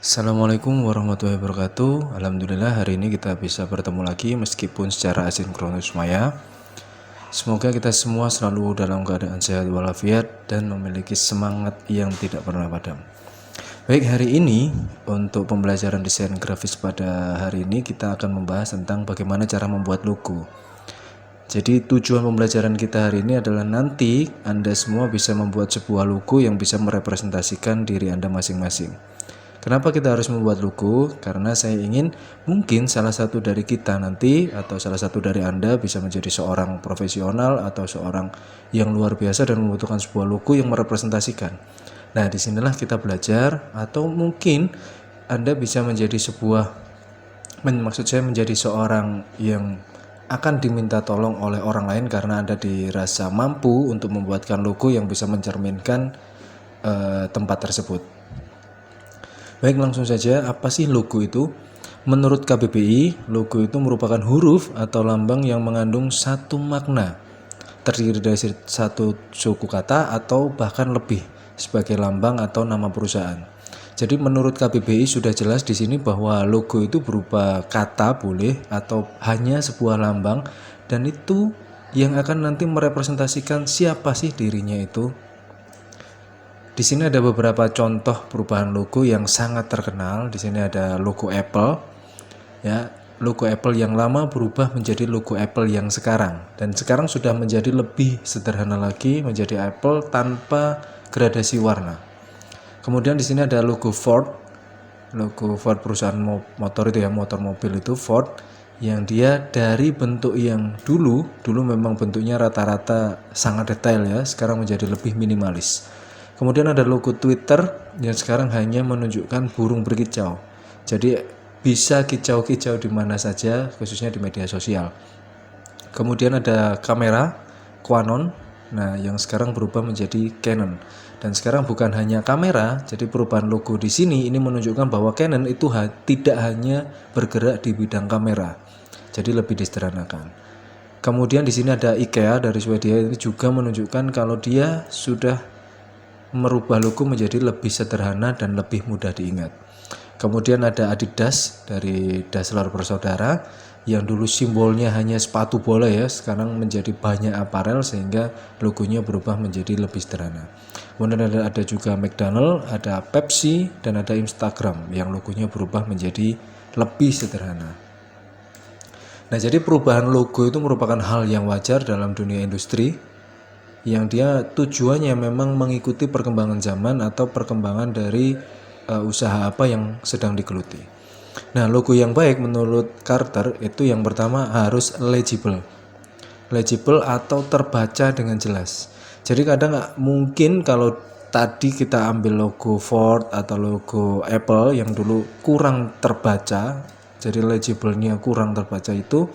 Assalamualaikum warahmatullahi wabarakatuh. Alhamdulillah hari ini kita bisa bertemu lagi meskipun secara asinkronus maya. Semoga kita semua selalu dalam keadaan sehat walafiat dan memiliki semangat yang tidak pernah padam. Baik, hari ini untuk pembelajaran desain grafis pada hari ini kita akan membahas tentang bagaimana cara membuat logo. Jadi tujuan pembelajaran kita hari ini adalah nanti Anda semua bisa membuat sebuah logo yang bisa merepresentasikan diri Anda masing-masing. Kenapa kita harus membuat logo? Karena saya ingin mungkin salah satu dari kita nanti atau salah satu dari Anda bisa menjadi seorang profesional atau seorang yang luar biasa dan membutuhkan sebuah logo yang merepresentasikan. Nah, disinilah kita belajar atau mungkin Anda bisa menjadi menjadi seorang yang akan diminta tolong oleh orang lain karena Anda dirasa mampu untuk membuatkan logo yang bisa mencerminkan tempat tersebut. Baik, langsung saja, apa sih logo itu? Menurut KBBI, logo itu merupakan huruf atau lambang yang mengandung satu makna, terdiri dari satu suku kata atau bahkan lebih sebagai lambang atau nama perusahaan. Jadi menurut KBBI sudah jelas di sini bahwa logo itu berupa kata boleh atau hanya sebuah lambang, dan itu yang akan nanti merepresentasikan siapa sih dirinya itu. Di sini ada beberapa contoh perubahan logo yang sangat terkenal. Di sini ada logo Apple, ya, logo Apple yang lama berubah menjadi logo Apple yang sekarang, dan sekarang sudah menjadi lebih sederhana lagi, menjadi Apple tanpa gradasi warna. Kemudian di sini ada logo Ford perusahaan motor itu ya, motor mobil itu Ford, yang dia dari bentuk yang dulu memang bentuknya rata-rata sangat detail ya, sekarang menjadi lebih minimalis. Kemudian ada logo Twitter yang sekarang hanya menunjukkan burung berkicau. Jadi bisa kicau-kicau di mana saja, khususnya di media sosial. Kemudian ada kamera Canon, nah yang sekarang berubah menjadi Canon. Dan sekarang bukan hanya kamera, jadi perubahan logo di sini ini menunjukkan bahwa Canon itu tidak hanya bergerak di bidang kamera. Jadi lebih disederhanakan. Kemudian di sini ada IKEA dari Swedia, ini juga menunjukkan kalau dia sudah merubah logo menjadi lebih sederhana dan lebih mudah diingat. Kemudian ada Adidas dari Dassler Bersaudara, yang dulu simbolnya hanya sepatu bola ya, sekarang menjadi banyak aparel sehingga logonya berubah menjadi lebih sederhana. Kemudian ada juga McDonald, ada Pepsi, dan ada Instagram yang logonya berubah menjadi lebih sederhana. Nah, jadi perubahan logo itu merupakan hal yang wajar dalam dunia industri, yang dia tujuannya memang mengikuti perkembangan zaman atau perkembangan dari usaha apa yang sedang digeluti. Nah, logo yang baik menurut Carter itu yang pertama harus legible atau terbaca dengan jelas. Jadi kadang mungkin kalau tadi kita ambil logo Ford atau logo Apple yang dulu kurang terbaca, jadi legible-nya kurang terbaca, itu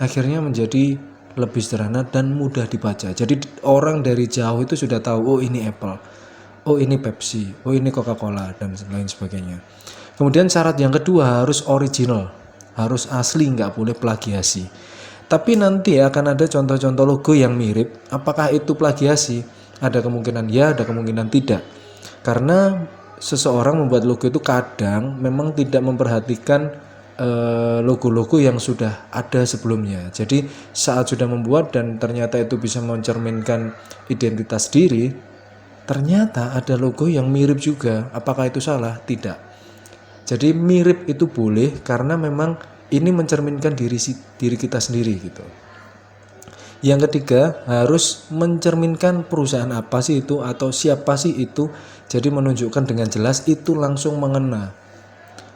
akhirnya menjadi lebih sederhana dan mudah dibaca. Jadi orang dari jauh itu sudah tahu, oh ini Apple, oh ini Pepsi, oh ini Coca-Cola, dan lain sebagainya. Kemudian syarat yang kedua harus original, harus asli, nggak boleh plagiasi. Tapi nanti akan ada contoh-contoh logo yang mirip. Apakah itu plagiasi? Ada kemungkinan ya, ada kemungkinan tidak. Karena seseorang membuat logo itu kadang memang tidak memperhatikan logo-logo yang sudah ada sebelumnya. Jadi saat sudah membuat dan ternyata itu bisa mencerminkan identitas diri, ternyata ada logo yang mirip juga. Apakah itu salah? Tidak. Jadi mirip itu boleh karena memang ini mencerminkan diri kita sendiri gitu. Yang ketiga harus mencerminkan perusahaan apa sih itu atau siapa sih itu. Jadi menunjukkan dengan jelas, itu langsung mengena.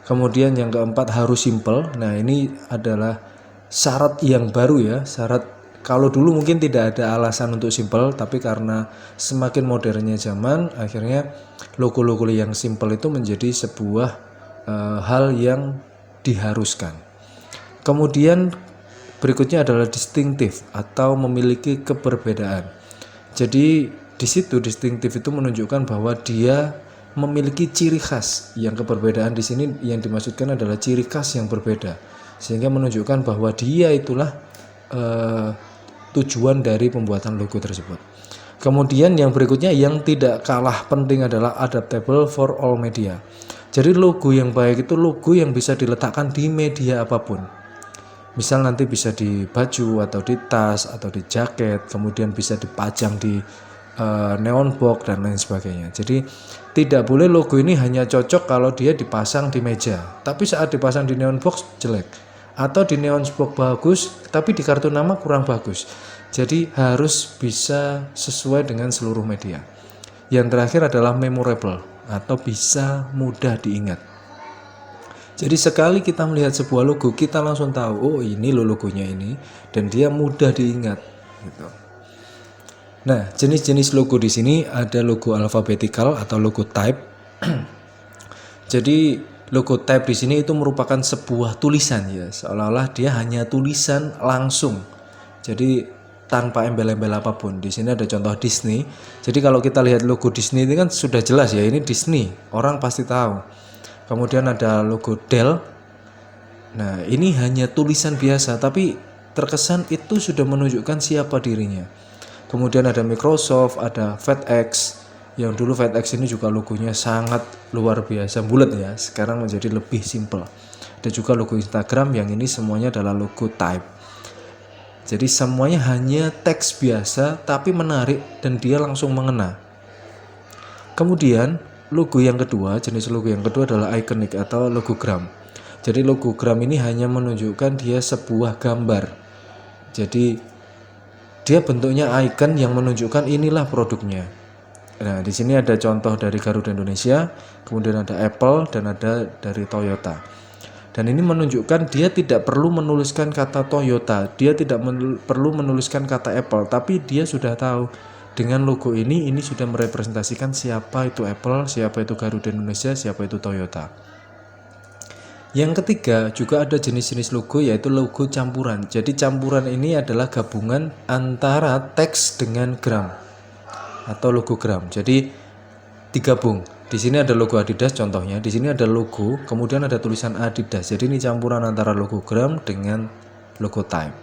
Kemudian yang keempat harus simple. Nah, ini adalah syarat yang baru ya. Syarat kalau dulu mungkin tidak ada alasan untuk simple, tapi karena semakin modernnya zaman, akhirnya logo-logo yang simple itu menjadi sebuah hal yang diharuskan. Kemudian berikutnya adalah distinktif atau memiliki keberbedaan. Jadi di situ distinktif itu menunjukkan bahwa dia memiliki ciri khas. Yang keberbedaan di sini yang dimaksudkan adalah ciri khas yang berbeda, sehingga menunjukkan bahwa dia itulah tujuan dari pembuatan logo tersebut. Kemudian yang berikutnya yang tidak kalah penting adalah adaptable for all media. Jadi logo yang baik itu logo yang bisa diletakkan di media apapun. Misal nanti bisa di baju atau di tas atau di jaket, kemudian bisa dipajang di neon box dan lain sebagainya. Jadi tidak boleh logo ini hanya cocok kalau dia dipasang di meja, tapi saat dipasang di neon box jelek, atau di neon box bagus tapi di kartu nama kurang bagus. Jadi harus bisa sesuai dengan seluruh media. Yang terakhir adalah memorable atau bisa mudah diingat. Jadi sekali kita melihat sebuah logo, kita langsung tahu, oh ini loh logonya ini, dan dia mudah diingat gitu. Nah, jenis-jenis logo di sini ada logo alphabetical atau logo type. Jadi logo type di sini itu merupakan sebuah tulisan ya, seolah-olah dia hanya tulisan langsung. Jadi tanpa embel-embel apapun. Di sini ada contoh Disney. Jadi kalau kita lihat logo Disney ini kan sudah jelas ya, ini Disney, orang pasti tahu. Kemudian ada logo Dell. Nah, ini hanya tulisan biasa, tapi terkesan itu sudah menunjukkan siapa dirinya. Kemudian ada Microsoft, ada FedEx. Yang dulu FedEx ini juga logonya sangat luar biasa, bulat ya. Sekarang menjadi lebih simple. Ada juga logo Instagram, yang ini semuanya adalah logo type. Jadi semuanya hanya teks biasa, tapi menarik dan dia langsung mengena. Kemudian logo yang kedua, jenis logo yang kedua adalah iconic atau logogram. Jadi logogram ini hanya menunjukkan dia sebuah gambar. Jadi dia bentuknya icon yang menunjukkan inilah produknya. Nah, di sini ada contoh dari Garuda Indonesia, kemudian ada Apple dan ada dari Toyota. Dan ini menunjukkan dia tidak perlu menuliskan kata Toyota, dia tidak perlu menuliskan kata Apple, tapi dia sudah tahu dengan logo ini sudah merepresentasikan siapa itu Apple, siapa itu Garuda Indonesia, siapa itu Toyota. Yang ketiga juga ada jenis-jenis logo, yaitu logo campuran. Jadi campuran ini adalah gabungan antara teks dengan gram atau logogram. Jadi digabung. Di sini ada logo Adidas contohnya, di sini ada logo, kemudian ada tulisan Adidas. Jadi ini campuran antara logogram dengan logo type.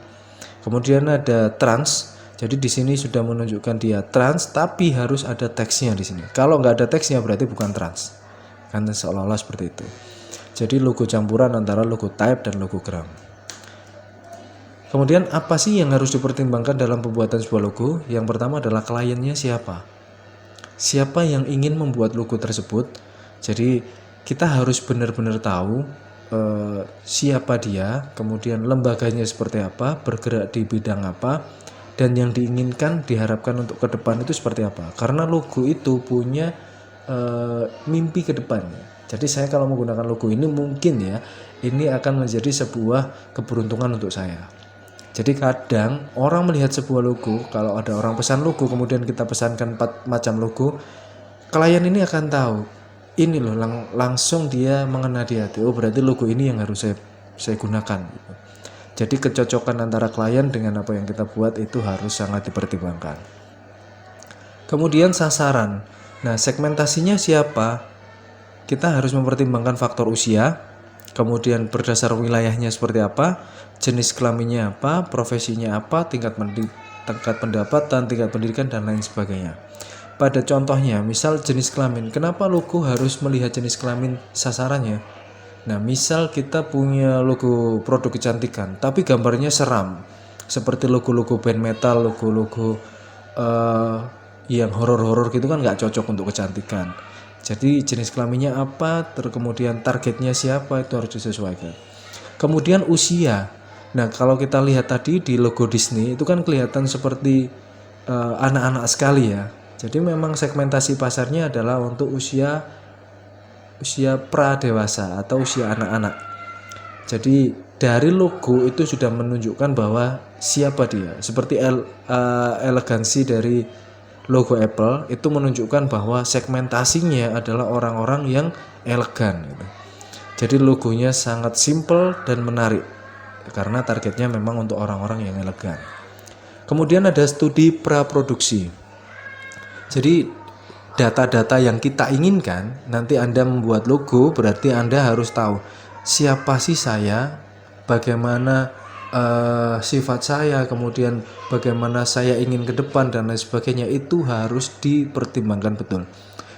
Kemudian ada trans. Jadi di sini sudah menunjukkan dia trans, tapi harus ada teksnya di sini. Kalau nggak ada teksnya berarti bukan trans. Kan seolah-olah seperti itu. Jadi logo campuran antara logo type dan logogram. Kemudian apa sih yang harus dipertimbangkan dalam pembuatan sebuah logo? Yang pertama adalah kliennya siapa. Siapa yang ingin membuat logo tersebut. Jadi kita harus benar-benar tahu siapa dia, kemudian lembaganya seperti apa, bergerak di bidang apa, dan yang diinginkan diharapkan untuk ke depan itu seperti apa. Karena logo itu punya mimpi ke depannya. Jadi saya kalau menggunakan logo ini mungkin ya, ini akan menjadi sebuah keberuntungan untuk saya. Jadi kadang orang melihat sebuah logo, kalau ada orang pesan logo kemudian kita pesankan 4 macam logo, klien ini akan tahu, ini loh langsung dia mengena di hati, oh berarti logo ini yang harus saya gunakan. Jadi kecocokan antara klien dengan apa yang kita buat itu harus sangat dipertimbangkan. Kemudian sasaran. Nah, segmentasinya siapa? Kita harus mempertimbangkan faktor usia, kemudian berdasar wilayahnya seperti apa, jenis kelaminnya apa, profesinya apa, tingkat pendapatan, tingkat pendidikan, dan lain sebagainya. Pada contohnya, misal jenis kelamin, kenapa logo harus melihat jenis kelamin sasarannya? Nah, misal kita punya logo produk kecantikan, tapi gambarnya seram, seperti logo-logo band metal, logo-logo yang horor-horor gitu kan nggak cocok untuk kecantikan. Jadi jenis kelaminnya apa, kemudian targetnya siapa, itu harus disesuaikan. Kemudian usia. Nah, kalau kita lihat tadi di logo Disney itu kan kelihatan seperti anak-anak sekali ya. Jadi memang segmentasi pasarnya adalah untuk usia pra dewasa atau usia anak-anak. Jadi dari logo itu sudah menunjukkan bahwa siapa dia. Seperti elegansi dari logo Apple itu menunjukkan bahwa segmentasinya adalah orang-orang yang elegan gitu. Jadi logonya sangat simple dan menarik karena targetnya memang untuk orang-orang yang elegan. Kemudian ada studi praproduksi. Jadi data-data yang kita inginkan, nanti Anda membuat logo berarti Anda harus tahu siapa sih saya, bagaimana sifat saya, kemudian bagaimana saya ingin ke depan dan lain sebagainya, itu harus dipertimbangkan betul.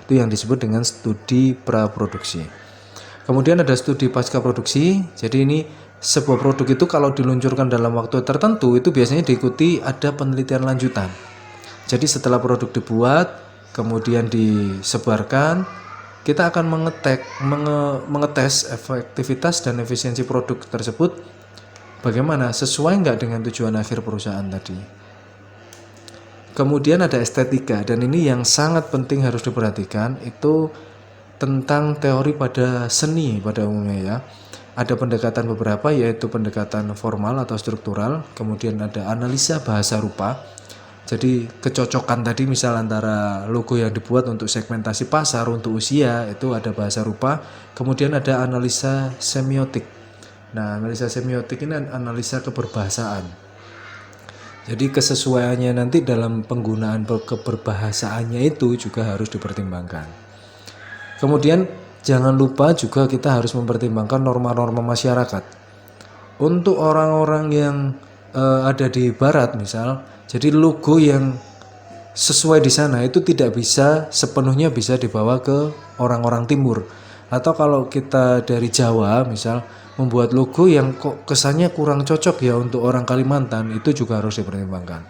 Itu yang disebut dengan studi praproduksi. Kemudian ada studi pasca produksi. Jadi ini sebuah produk itu kalau diluncurkan dalam waktu tertentu itu biasanya diikuti ada penelitian lanjutan. Jadi setelah produk dibuat, kemudian disebarkan, kita akan mengetes efektivitas dan efisiensi produk tersebut bagaimana, sesuai nggak dengan tujuan akhir perusahaan tadi. Kemudian ada estetika, dan ini yang sangat penting harus diperhatikan, itu tentang teori pada seni pada umumnya ya. Ada pendekatan beberapa, yaitu pendekatan formal atau struktural, kemudian ada analisa bahasa rupa. Jadi kecocokan tadi misal antara logo yang dibuat untuk segmentasi pasar, untuk usia, itu ada bahasa rupa. Kemudian ada analisa semiotik. Nah, analisa semiotik ini analisa keberbahasaan. Jadi kesesuaiannya nanti dalam penggunaan keberbahasaan itu juga harus dipertimbangkan. Kemudian jangan lupa juga kita harus mempertimbangkan norma-norma masyarakat. Untuk orang-orang yang ada di barat misal, jadi logo yang sesuai di sana itu tidak bisa sepenuhnya bisa dibawa ke orang-orang timur. Atau kalau kita dari Jawa misal membuat logo yang kok kesannya kurang cocok ya untuk orang Kalimantan, itu juga harus dipertimbangkan.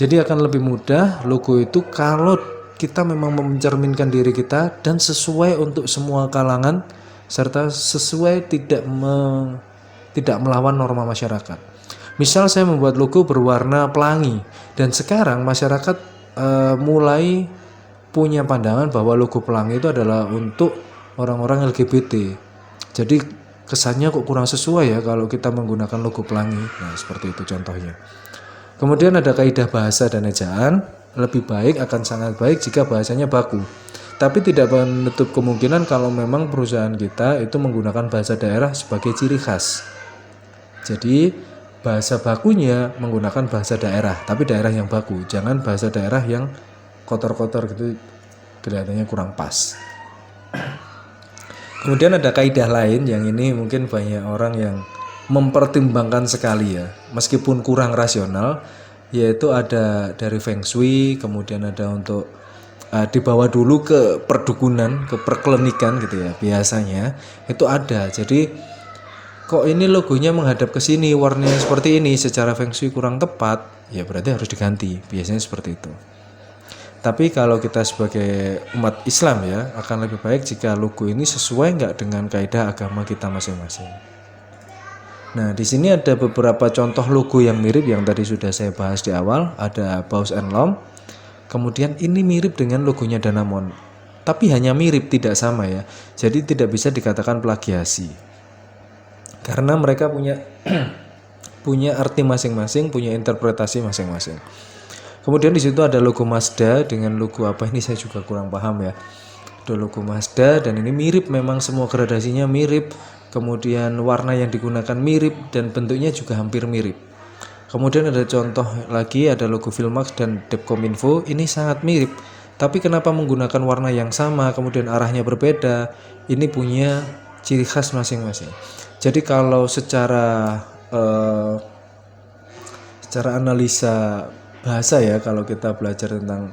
Jadi akan lebih mudah logo itu kalau kita memang mencerminkan diri kita dan sesuai untuk semua kalangan serta sesuai tidak melawan norma masyarakat. Misal saya membuat logo berwarna pelangi dan sekarang masyarakat mulai punya pandangan bahwa logo pelangi itu adalah untuk orang-orang LGBT. Jadi kesannya kok kurang sesuai ya kalau kita menggunakan logo pelangi. Nah, seperti itu contohnya. Kemudian ada kaidah bahasa dan ejaan. Lebih baik, akan sangat baik jika bahasanya baku. Tapi tidak menutup kemungkinan kalau memang perusahaan kita itu menggunakan bahasa daerah sebagai ciri khas. Jadi bahasa bakunya menggunakan bahasa daerah, tapi daerah yang baku. Jangan bahasa daerah yang kotor-kotor gitu, kelihatannya kurang pas. Kemudian ada kaidah lain yang ini mungkin banyak orang yang mempertimbangkan sekali ya, meskipun kurang rasional, yaitu ada dari Feng Shui, kemudian ada untuk dibawa dulu ke perdukunan, ke perklinikan gitu ya. Biasanya itu ada. Jadi kok ini logonya menghadap ke sini, warnanya seperti ini, secara Feng Shui kurang tepat, ya berarti harus diganti. Biasanya seperti itu. Tapi kalau kita sebagai umat Islam ya, akan lebih baik jika logo ini sesuai nggak dengan kaidah agama kita masing-masing. Nah, di sini ada beberapa contoh logo yang mirip yang tadi sudah saya bahas di awal. Ada Bausch & Lomb. Kemudian ini mirip dengan logonya Danamon. Tapi hanya mirip, tidak sama ya. Jadi tidak bisa dikatakan plagiasi. Karena mereka punya arti masing-masing, punya interpretasi masing-masing. Kemudian di situ ada logo Mazda dengan logo apa ini saya juga kurang paham ya. Ada logo Mazda dan ini mirip, memang semua gradasinya mirip. Kemudian warna yang digunakan mirip dan bentuknya juga hampir mirip. Kemudian ada contoh lagi, ada logo Filmax dan Depkominfo, ini sangat mirip. Tapi kenapa menggunakan warna yang sama, kemudian arahnya berbeda? Ini punya ciri khas masing-masing. Jadi kalau secara analisa bahasa ya, kalau kita belajar tentang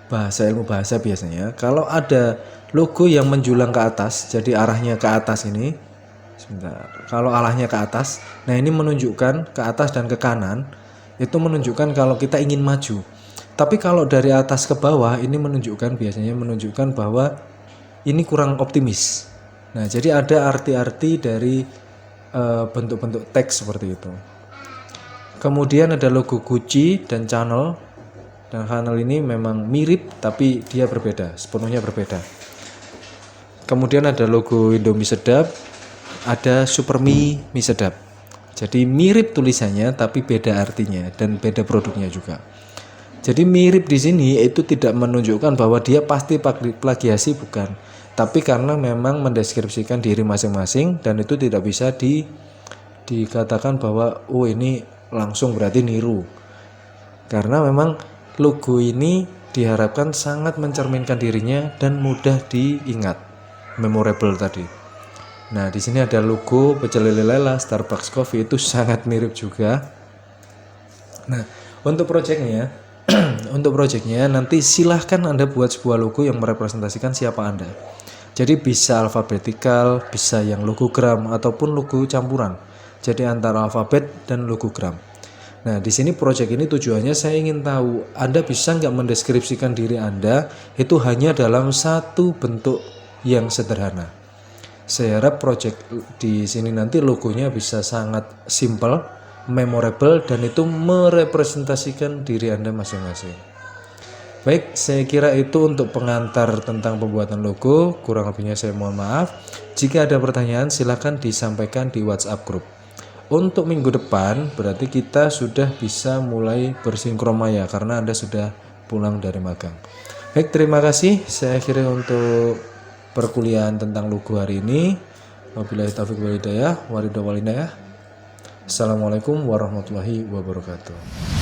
bahasa, ilmu bahasa biasanya, kalau ada logo yang menjulang ke atas, jadi arahnya ke atas ini, sebentar, kalau arahnya ke atas, nah ini menunjukkan ke atas dan ke kanan, itu menunjukkan kalau kita ingin maju. Tapi kalau dari atas ke bawah, ini biasanya menunjukkan bahwa ini kurang optimis. Nah, jadi ada arti-arti dari bentuk-bentuk teks seperti itu. Kemudian ada logo Gucci dan Chanel. Dan Chanel ini memang mirip tapi dia berbeda, sepenuhnya berbeda. Kemudian ada logo Indomie Sedap, ada Supermie mie sedap. Jadi mirip tulisannya tapi beda artinya dan beda produknya juga. Jadi mirip di sini itu tidak menunjukkan bahwa dia pasti plagiasi, bukan. Tapi karena memang mendeskripsikan diri masing-masing dan itu tidak bisa dikatakan bahwa oh ini langsung berarti niru. Karena memang logo ini diharapkan sangat mencerminkan dirinya dan mudah diingat, memorable tadi. Nah, di sini ada logo Pecel Lele Lela, Starbucks Coffee, itu sangat mirip juga. Nah, untuk proyeknya nanti silahkan Anda buat sebuah logo yang merepresentasikan siapa Anda. Jadi bisa alfabetikal, bisa yang logogram ataupun logo campuran. Jadi antara alfabet dan logogram. Nah, di sini project ini tujuannya saya ingin tahu Anda bisa nggak mendeskripsikan diri Anda itu hanya dalam satu bentuk yang sederhana. Saya harap project di sini nanti logonya bisa sangat simple, memorable, dan itu merepresentasikan diri Anda masing-masing. Baik, saya kira itu untuk pengantar tentang pembuatan logo. Kurang lebihnya saya mohon maaf. Jika ada pertanyaan silakan disampaikan di WhatsApp group. Untuk minggu depan berarti kita sudah bisa mulai bersinkronmaya karena Anda sudah pulang dari magang. Baik, terima kasih. Saya akhiri untuk perkuliahan tentang logo hari ini. Wabillahi taufiq wal hidayah. Assalamualaikum warahmatullahi wabarakatuh.